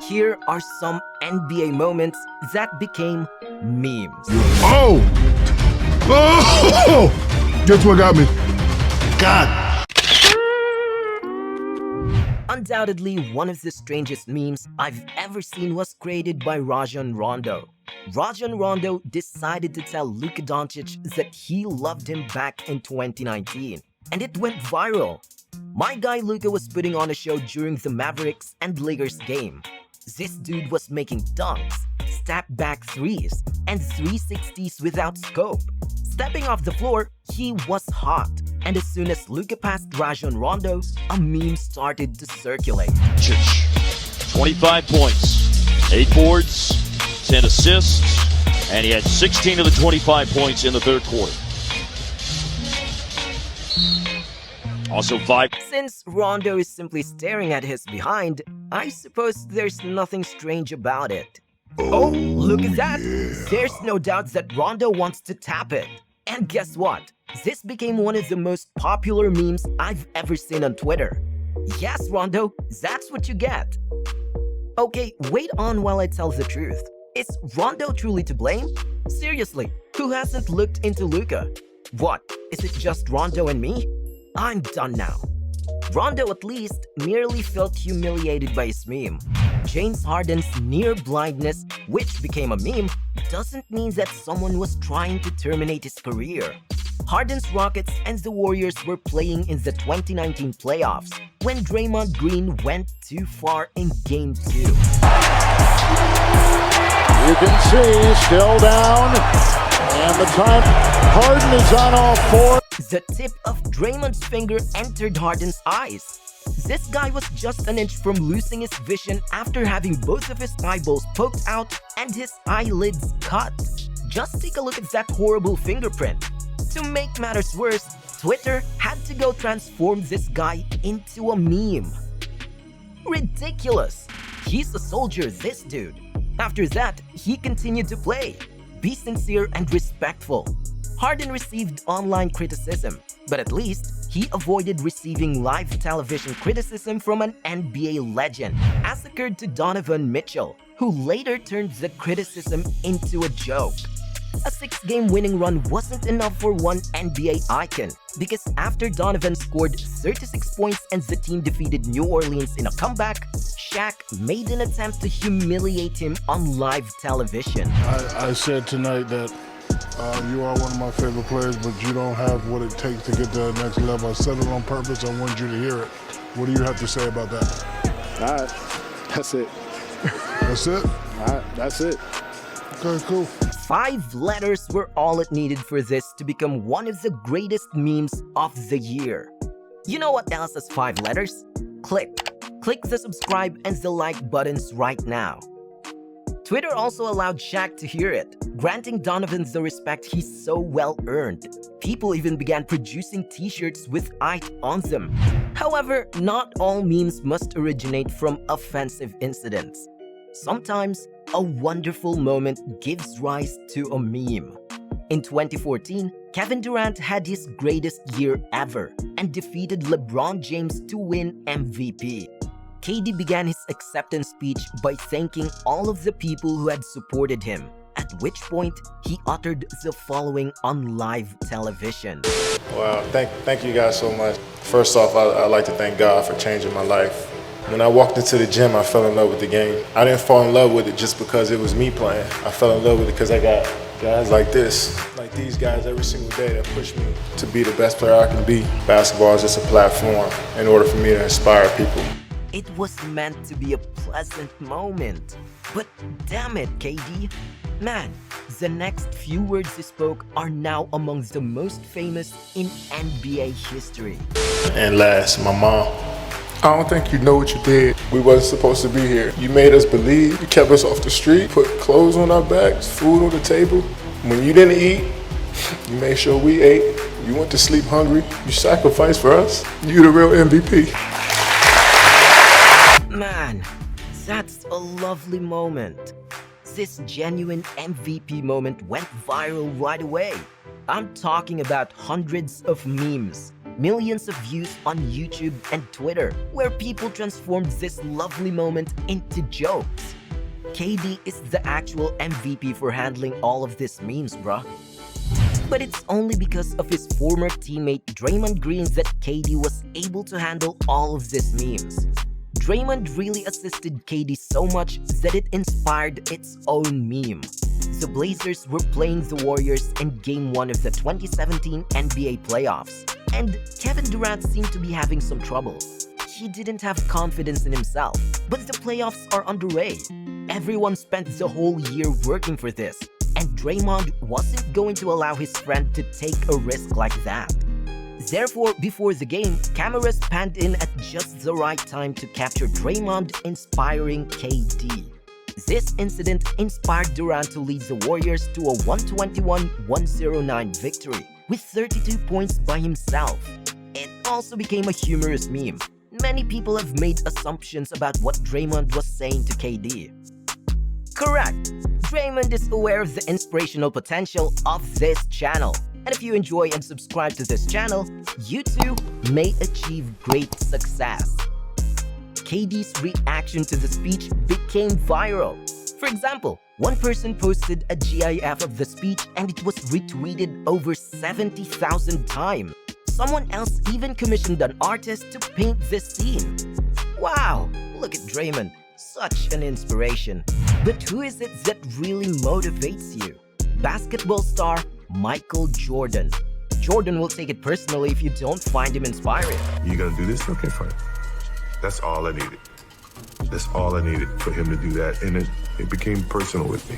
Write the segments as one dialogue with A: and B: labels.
A: here are some NBA moments that became memes.
B: Oh! Oh! Guess what got me? God.
A: Undoubtedly, one of the strangest memes I've ever seen was created by Rajon Rondo. Rajon Rondo decided to tell Luka Doncic that he loved him back in 2019, and it went viral. My guy Luka was putting on a show during the Mavericks and Lakers game. This dude was making dunks, step-back threes, and 360s without scope. Stepping off the floor, he was hot. And as soon as Luka passed Rajon Rondo, a meme started to circulate.
C: 25 points, 8 boards, 10 assists, and he had 16 of the 25 points in the third quarter. Also 5.
A: Since Rondo is simply staring at his behind, I suppose there's nothing strange about it. Oh, look at that! There's no doubt that Rondo wants to tap it. And guess what? This became one of the most popular memes I've ever seen on Twitter. Yes, Rondo, that's what you get. Okay, wait on while I tell the truth. Is Rondo truly to blame? Seriously, who hasn't looked into Luka? What, is it just Rondo and me? I'm done now. Rondo at least merely felt humiliated by his meme. James Harden's near blindness, which became a meme, doesn't mean that someone was trying to terminate his career. Harden's Rockets and the Warriors were playing in the 2019 playoffs when Draymond Green went too far in Game 2.
D: You can see, still down, and the time, Harden is on all four.
A: The tip of Draymond's finger entered Harden's eyes. This guy was just an inch from losing his vision after having both of his eyeballs poked out and his eyelids cut. Just take a look at that horrible fingerprint. To make matters worse, Twitter had to go transform this guy into a meme. Ridiculous! He's a soldier, this dude. After that, he continued to play. Be sincere and respectful. Harden received online criticism, but at least he avoided receiving live television criticism from an NBA legend, as occurred to Donovan Mitchell, who later turned the criticism into a joke. A 6-game winning run wasn't enough for one NBA icon, because after Donovan scored 36 points and the team defeated New Orleans in a comeback, Shaq made an attempt to humiliate him on live television.
B: I said tonight that you are one of my favorite players, but you don't have what it takes to get to the next level. I said it on purpose. I wanted you to hear it. What do you have to say about that?
E: All right, that's it.
B: That's it?
E: All right, that's it.
B: Okay, cool.
A: 5 letters were all it needed for this to become one of the greatest memes of the year. You know what else has 5 letters? Click. Click the subscribe and the like buttons right now. Twitter also allowed Shaq to hear it, granting Donovan the respect he so well earned. People even began producing t-shirts with "it" on them. However, not all memes must originate from offensive incidents. Sometimes, a wonderful moment gives rise to a meme. In 2014, Kevin Durant had his greatest year ever and defeated LeBron James to win MVP. KD began his acceptance speech by thanking all of the people who had supported him, at which point he uttered the following on live television.
F: Wow, thank you guys so much. First off, I'd like to thank God for changing my life. When I walked into the gym, I fell in love with the game. I didn't fall in love with it just because it was me playing. I fell in love with it because I got guys like this, like these guys every single day that push me to be the best player I can be. Basketball is just a platform in order for me to inspire people.
A: It was meant to be a pleasant moment. But damn it, KD. Man, the next few words he spoke are now among the most famous in NBA history.
F: And last, my mom. I don't think you know what you did. We wasn't supposed to be here. You made us believe. You kept us off the street, put clothes on our backs, food on the table. When you didn't eat, you made sure we ate. You went to sleep hungry. You sacrificed for us. You the real MVP.
A: Man, that's a lovely moment. This genuine MVP moment went viral right away. I'm talking about hundreds of memes. millions of views on YouTube and Twitter, where people transformed this lovely moment into jokes. KD is the actual MVP for handling all of these memes, bruh. But it's only because of his former teammate Draymond Green that KD was able to handle all of these memes. Draymond really assisted KD so much that it inspired its own meme. The Blazers were playing the Warriors in Game 1 of the 2017 NBA playoffs, and Kevin Durant seemed to be having some trouble. He didn't have confidence in himself, but the playoffs are underway. Everyone spent the whole year working for this, and Draymond wasn't going to allow his friend to take a risk like that. Therefore, before the game, cameras panned in at just the right time to capture Draymond inspiring KD. This incident inspired Durant to lead the Warriors to a 121-109 victory, with 32 points by himself. It also became a humorous meme. Many people have made assumptions about what Draymond was saying to KD. Correct! Draymond is aware of the inspirational potential of this channel. And if you enjoy and subscribe to this channel, you too may achieve great success. KD's reaction to the speech became viral. For example, one person posted a GIF of the speech and it was retweeted over 70,000 times. Someone else even commissioned an artist to paint this scene. Wow, look at Draymond, such an inspiration. But who is it that really motivates you? Basketball star Michael Jordan. Jordan will take it personally if you don't find him inspiring.
G: You gonna do this? Okay, fine. That's all I needed. That's all I needed for him to do that, and it became personal with me.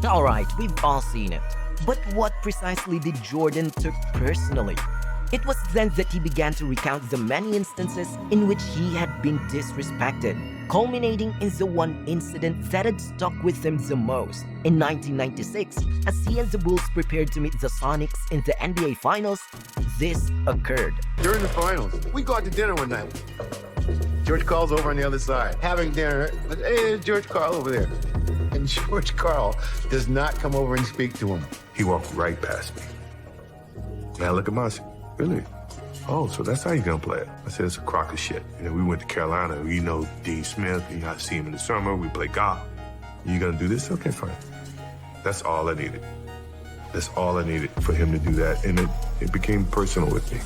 A: Alright, we've all seen it. But what precisely did Jordan took personally? It was then that he began to recount the many instances in which he had been disrespected, culminating in the one incident that had stuck with him the most. In 1996, as he and the Bulls prepared to meet the Sonics in the NBA Finals, this occurred.
H: During the finals, we go out to dinner one night. George Karl's over on the other side, having dinner. Hey, there's George Karl over there. And George Karl does not come over and speak to him.
G: He walked right past me. Now look at my... Really? Oh, so that's how you gonna play it? I said, it's a crock of shit. You know, we went to Carolina. You know Dean Smith. You know, I see him in the summer. We play golf. You gonna do this? Okay, fine. That's all I needed. That's all I needed for him to do that, and it became personal with me.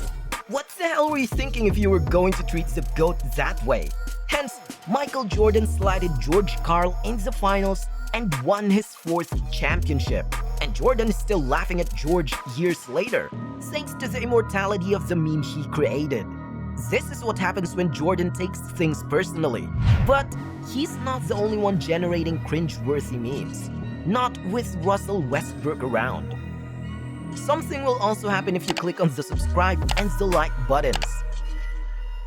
A: What the hell were you thinking if you were going to treat the GOAT that way? Hence, Michael Jordan slided George Karl in the finals and won his 4th championship. And Jordan is still laughing at George years later, thanks to the immortality of the meme he created. This is what happens when Jordan takes things personally. But he's not the only one generating cringe-worthy memes. Not with Russell Westbrook around. Something will also happen if you click on the subscribe and the like buttons.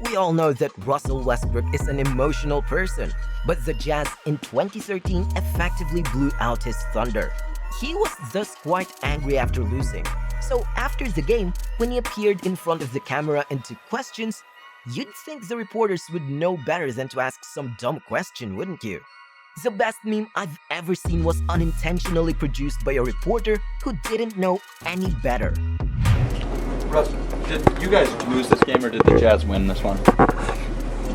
A: We all know that Russell Westbrook is an emotional person, but the Jazz in 2013 effectively blew out his thunder. He was thus quite angry after losing. So after the game, when he appeared in front of the camera and took questions, you'd think the reporters would know better than to ask some dumb question, wouldn't you? The best meme I've ever seen was unintentionally produced by a reporter who didn't know any better.
I: Russ, did you guys lose this game or did the Jazz win this one?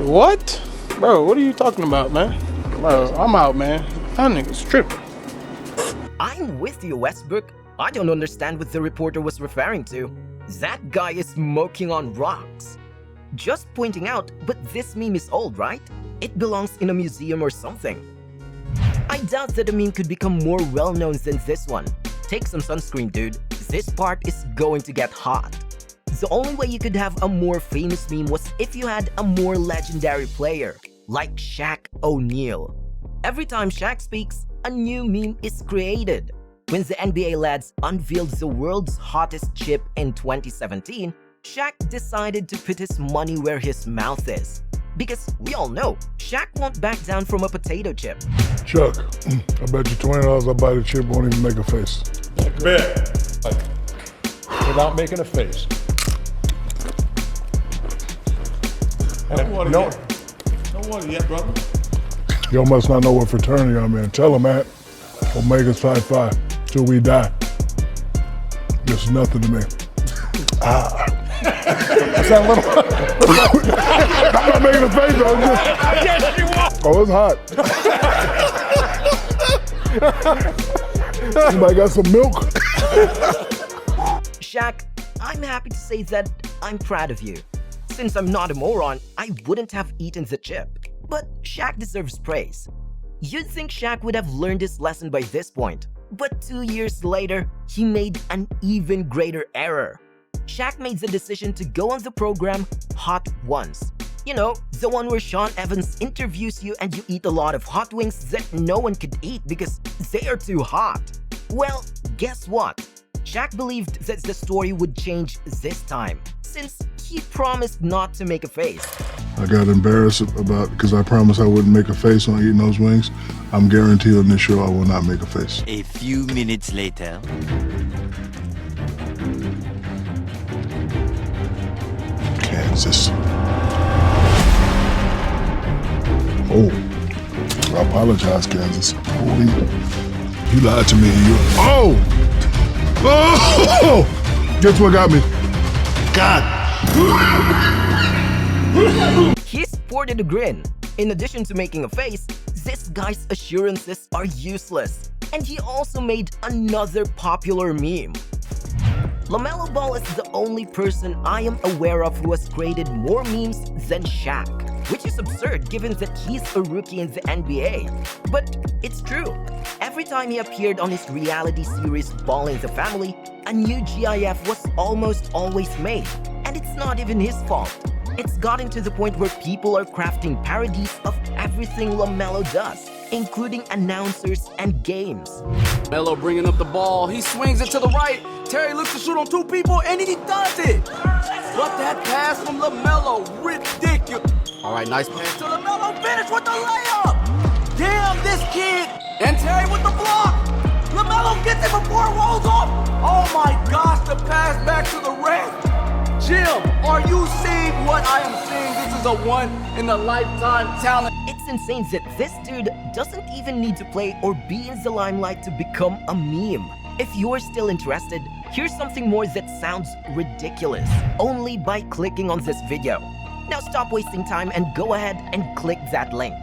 J: What? Bro, what are you talking about, man? Bro, I'm out, man. That nigga's tripping.
A: I'm with you, Westbrook. I don't understand what the reporter was referring to. That guy is smoking on rocks. Just pointing out, but this meme is old, right? It belongs in a museum or something. I doubt that a meme could become more well-known than this one. Take some sunscreen, dude. This part is going to get hot. The only way you could have a more famous meme was if you had a more legendary player, like Shaq O'Neal. Every time Shaq speaks, a new meme is created. When the NBA lads unveiled the world's hottest chip in 2017, Shaq decided to put his money where his mouth is. Because we all know, Shaq won't back down from a potato chip.
B: Chuck, I bet you $20 I'll buy the chip, won't even make a face.
K: Bet. Without making a face. Don't worry yet, brother.
B: Y'all must not know what fraternity I'm in. Tell them, Matt. Omega Psi Phi, till we die. It's nothing to me. sound a little. I'm not making a face, though.
K: Yes, you are.
B: Oh, it's hot. Anybody got some milk?
A: Shaq, I'm happy to say that I'm proud of you. Since I'm not a moron, I wouldn't have eaten the chip. But Shaq deserves praise. You'd think Shaq would have learned his lesson by this point. But 2 years later, he made an even greater error. Shaq made the decision to go on the program Hot Ones. You know, the one where Sean Evans interviews you and you eat a lot of hot wings that no one could eat because they are too hot. Well, guess what? Shaq believed that the story would change this time, since he promised not to make a face.
B: I got embarrassed because I promised I wouldn't make a face on eating those wings. I'm guaranteed on this show I will not make a face.
L: A few minutes later.
B: Kansas. Oh, I apologize, Kansas. Holy, you lied to me. Oh! Guess what got me? God.
A: He sported a grin. In addition to making a face, this guy's assurances are useless. And he also made another popular meme. Lamelo Ball is the only person I am aware of who has created more memes than Shaq, which is absurd given that he's a rookie in the NBA. But it's true. Every time he appeared on his reality series Ball in the Family, a new GIF was almost always made. And it's not even his fault. It's gotten to the point where people are crafting parodies of everything Lamelo does, including announcers and games.
M: Melo bringing up the ball, he swings it to the right. Terry looks to shoot on two people, and he does it. But that pass from Lamelo, ridiculous. All right, nice pass to Lamelo, finish with the layup. Damn, this kid. And Terry with the block. Lamelo gets it before it rolls off. Oh my gosh, the pass back to the rim. Jim, are you seeing what I am seeing? This is a one-in-a-lifetime talent.
A: It's insane that this dude doesn't even need to play or be in the limelight to become a meme. If you're still interested, here's something more that sounds ridiculous, only by clicking on this video. Now stop wasting time and go ahead and click that link.